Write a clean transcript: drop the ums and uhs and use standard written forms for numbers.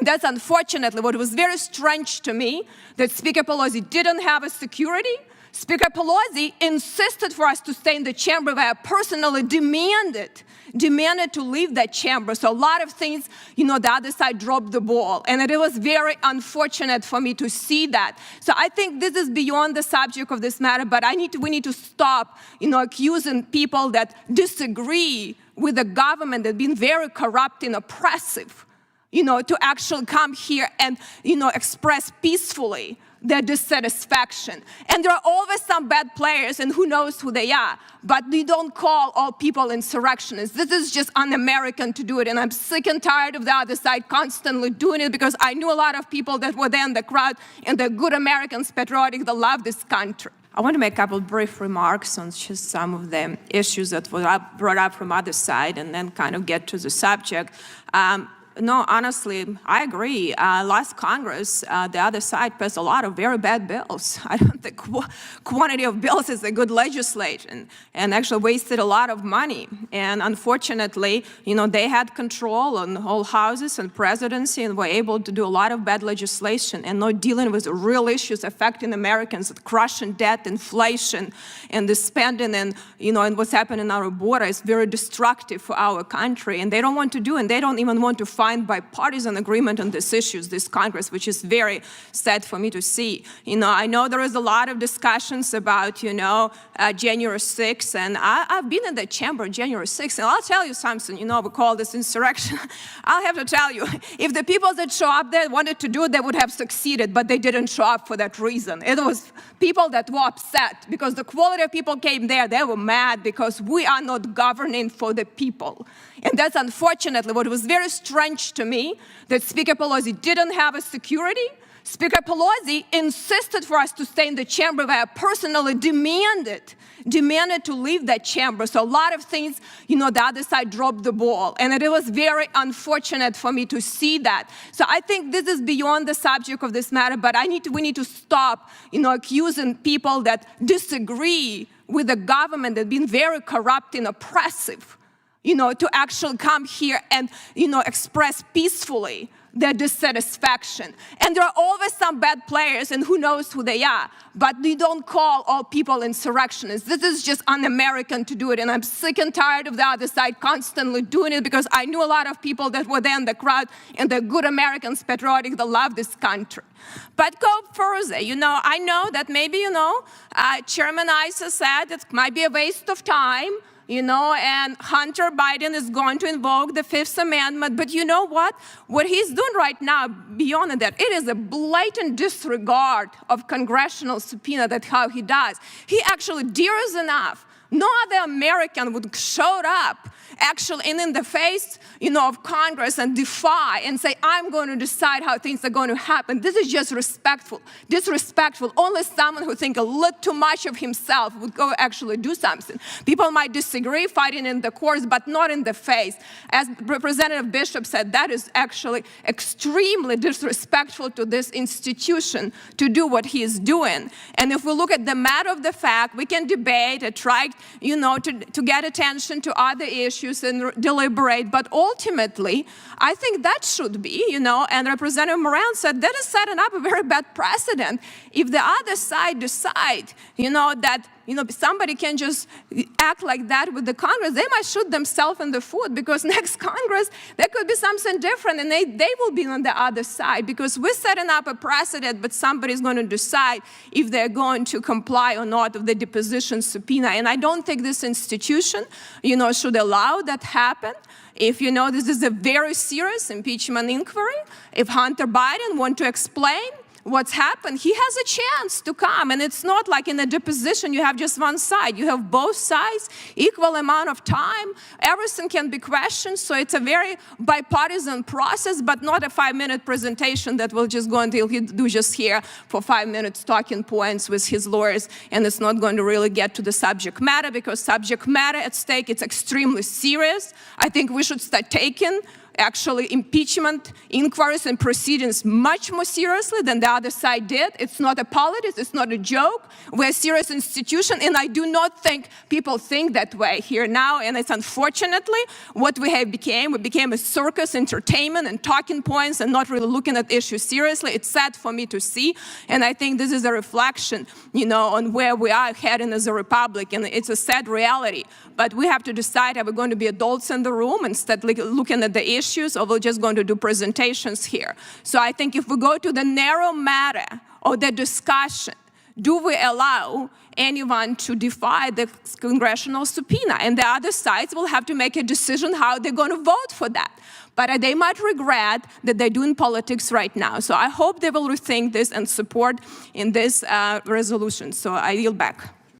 And that's unfortunately what was very strange to me, that Speaker Pelosi didn't have a security. Speaker Pelosi insisted for us to stay in the chamber, where I personally demanded to leave that chamber. So a lot of things, the other side dropped the ball. And it was very unfortunate for me to see that. So I think this is beyond the subject of this matter, but we need to stop, accusing people that disagree with the government that's been very corrupt and oppressive, to actually come here and, express peacefully their dissatisfaction. And there are always some bad players, and who knows who they are, but we don't call all people insurrectionists. This is just un-American to do it, and I'm sick and tired of the other side constantly doing it, because I knew a lot of people that were there in the crowd, and they're good Americans, patriotic, that love this country. I want to make a couple of brief remarks on just some of the issues that were brought up from other side, and then kind of get to the subject. No, honestly, I agree. Last Congress, the other side passed a lot of very bad bills. I don't think quantity of bills is a good legislation, and actually wasted a lot of money. And unfortunately, they had control on all houses and presidency, and were able to do a lot of bad legislation and not dealing with the real issues affecting Americans, crushing debt, inflation, and the spending, and and what's happening in our border is very destructive for our country. And they don't want to do, and they don't even want to find bipartisan agreement on these issues, this Congress, which is very sad for me to see. I know there is a lot of discussions about, January 6th, and I've been in the chamber January 6th, and I'll tell you something, we call this insurrection. I'll have to tell you, if the people that show up there wanted to do it, they would have succeeded, but they didn't show up for that reason. It was people that were upset, because the quality of people came there, they were mad, because we are not governing for the people. And that's unfortunately what was very strange to me, that Speaker Pelosi didn't have a security. Speaker Pelosi insisted for us to stay in the chamber, where I personally demanded to leave that chamber. So a lot of things, the other side dropped the ball. And it was very unfortunate for me to see that. So I think this is beyond the subject of this matter, but we need to stop, accusing people that disagree with the government that's been very corrupt and oppressive, to actually come here and, express peacefully their dissatisfaction. And there are always some bad players, and who knows who they are, but we don't call all people insurrectionists. This is just un-American to do it, and I'm sick and tired of the other side constantly doing it, because I knew a lot of people that were there in the crowd, and they're good Americans, patriotic, that love this country. But go further. I know that maybe, Chairman Issa said it might be a waste of time, and Hunter Biden is going to invoke the Fifth Amendment. But you know what? What he's doing right now, beyond that, it is a blatant disregard of congressional subpoena. That's how he does. He actually dares enough. No other American would show up actually in the face, of Congress and defy and say, I'm going to decide how things are going to happen. This is just disrespectful. Only someone who thinks a little too much of himself would go actually do something. People might disagree, fighting in the courts, but not in the face. As Representative Bishop said, that is actually extremely disrespectful to this institution to do what he is doing. And if we look at the matter of the fact, we can debate and try, to get attention to other issues and deliberate, but ultimately, I think that should be, and Representative Moran said that is setting up a very bad precedent. If the other side decide, that somebody can just act like that with the Congress, they might shoot themselves in the foot, because next Congress, there could be something different, and they will be on the other side, because we're setting up a precedent, but somebody's going to decide if they're going to comply or not with the deposition subpoena. And I don't think this institution, should allow that happen. If this is a very serious impeachment inquiry, if Hunter Biden wants to explain what's happened, he has a chance to come. And it's not like in a deposition you have just one side. You have both sides, equal amount of time. Everything can be questioned. So it's a very bipartisan process, but not a 5-minute presentation that will just go until he do just here for 5 minutes talking points with his lawyers. And it's not going to really get to the subject matter, because subject matter at stake, it's extremely serious. I think we should start taking actually impeachment inquiries and proceedings much more seriously than the other side did. It's not a politics, it's not a joke. We're a serious institution, and I do not think people think that way here now, and it's unfortunately what we became a circus, entertainment, and talking points, and not really looking at issues seriously. It's sad for me to see, and I think this is a reflection, on where we are heading as a republic, and it's a sad reality. But we have to decide, are we going to be adults in the room and start looking at the issues, or we're just going to do presentations here? So I think if we go to the narrow matter of the discussion, do we allow anyone to defy the congressional subpoena? And the other sides will have to make a decision how they're going to vote for that. But they might regret that they're doing politics right now. So I hope they will rethink this and support in this resolution. So I yield back.